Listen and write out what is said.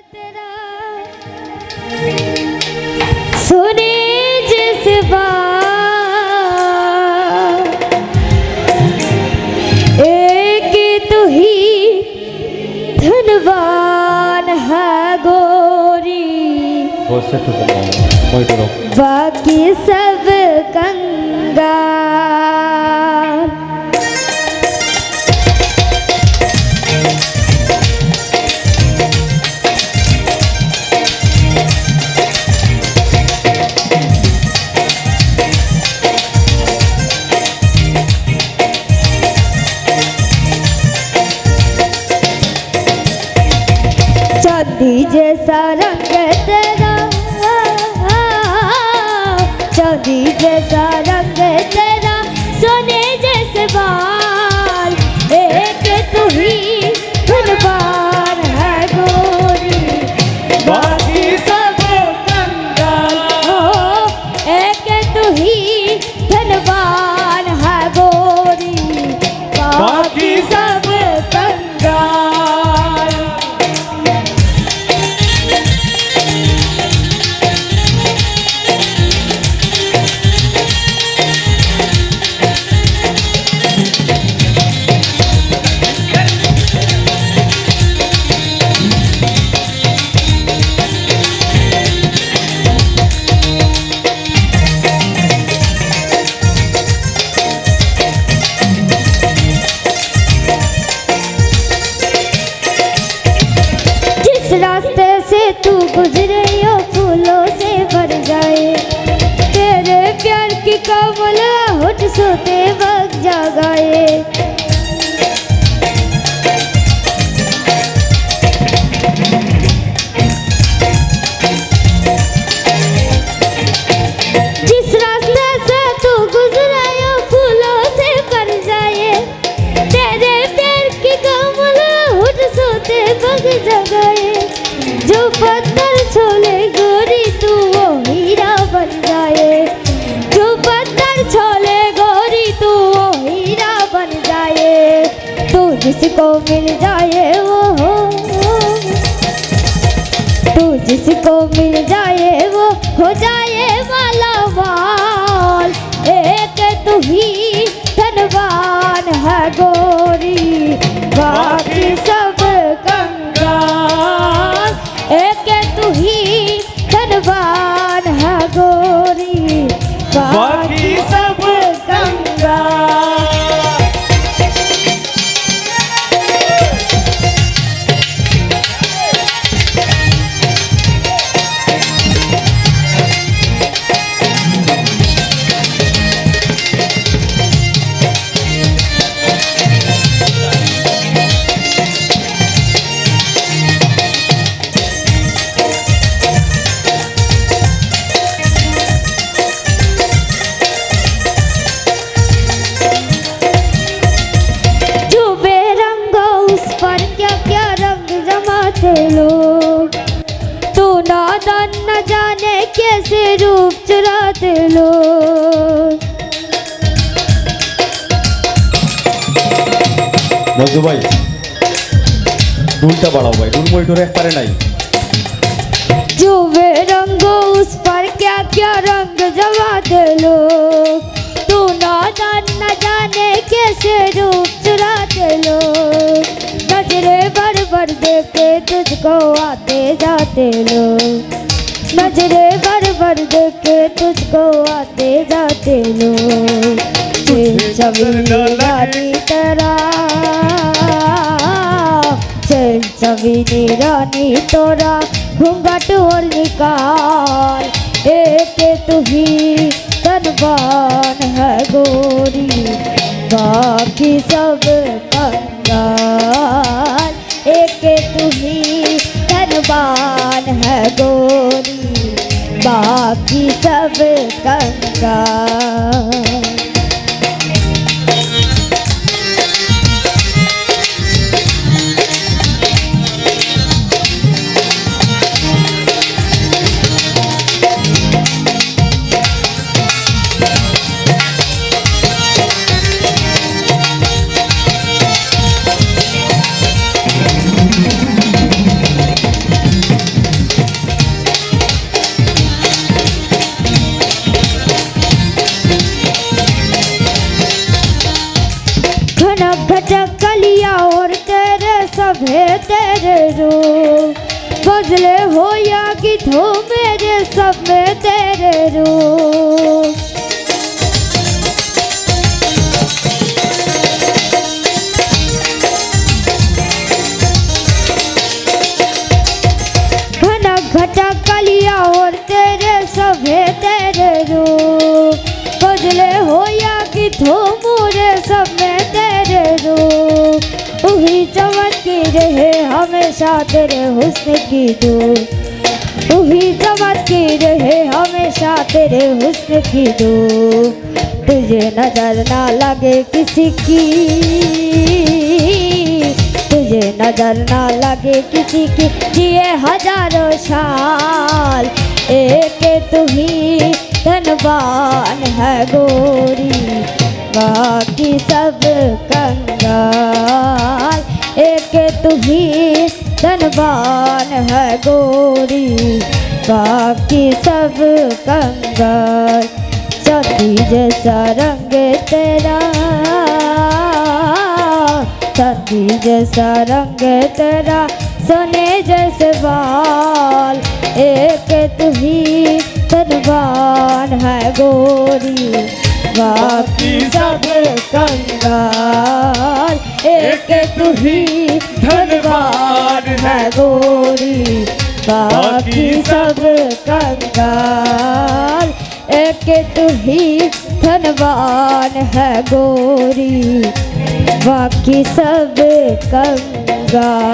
तेरा सुने जिस बात एक तू ही धनवान है गोरी, बाकी सब कंगाल। चांदी जैसा रंग तेरा, चांदी जैसा रंग तेरा, सोने जैसे बाल, एक तू ही धनवान है गोरी, बाकी सब कंगाल। हो एक तू ही धनवान है गोरी, बाकी सब कंगाल। रास्ते से तू गुजरे यो फूलों से भर जाए, तेरे प्यार की कमल होठ सोते वक्त जगाए। जिस रास्ते से तू गुजरे यो फूलों से भर जाए, तेरे प्यार की कमल होठ सोते वक्त जगाए। जो पत्थर छोले गोरी तू वो हीरा बन जाए, जो पत्थर छोले गोरी तू वो हीरा बन जाए। तू जिसको मिल जाए वो तू जिसको मिल जाए वो हो जाए माला माल, एक तू ही धनवान है गोरी, बाकी सब कंगाल। एक तू ही धनवान है गोरी, बाकी सब कंगाल। लोग तू नादान न जाने कैसे रूप चुराते लोग। मजदू भाई डुलटा बढ़ाओ भाई, डुल मोइटोर एक पारे नहीं। जो वे रंगो उस पर क्या क्या रंग जमाते लोग, तू नादान न जाने कैसे रूप चुराते लोग। नजरे भर भर देखे तुझको आते जाते लोग, नजरे भर भर देखे तुझको आते जाते लोग। रानी तेरा छवि रानी तोरा घूंघट और निकाल, एक तू ही धनवान है गोरी, बाकी सब कंगाल। एक तू ही धनवान है गोरी, बाकी सब कंगाल। उजले हो या कि हो मेरे सब में तेरे रूप। घना घटा कलिया और तेरे सब है तेरे रूप। उजले हो या कि हो मोरे सब में तेरे रूप। वही चमकती रहे हमेशा तेरे हुस्न की धूप। वही चमकती रहे हमेशा तेरे हुस्न की धूप। तुझे नजर ना लगे किसी की, तुझे नजर ना लगे किसी की, जिए हजारों साल। एक तू ही धनवान है गोरी, बाकी सब कंगाल। एक तू ही धनवान है गोरी, बाकी सब कंगाल। चांदी जैसा रंग तेरा, चांदी जैसा रंग तेरा, सोने जैसे बाल। एक तू ही धनवान है गोरी, बाकी सब कंगाल। एक तू ही धनवान है गोरी, बाकी सब कंगाल। एक तू ही धनवान है गोरी, बाकी सब कंगाल।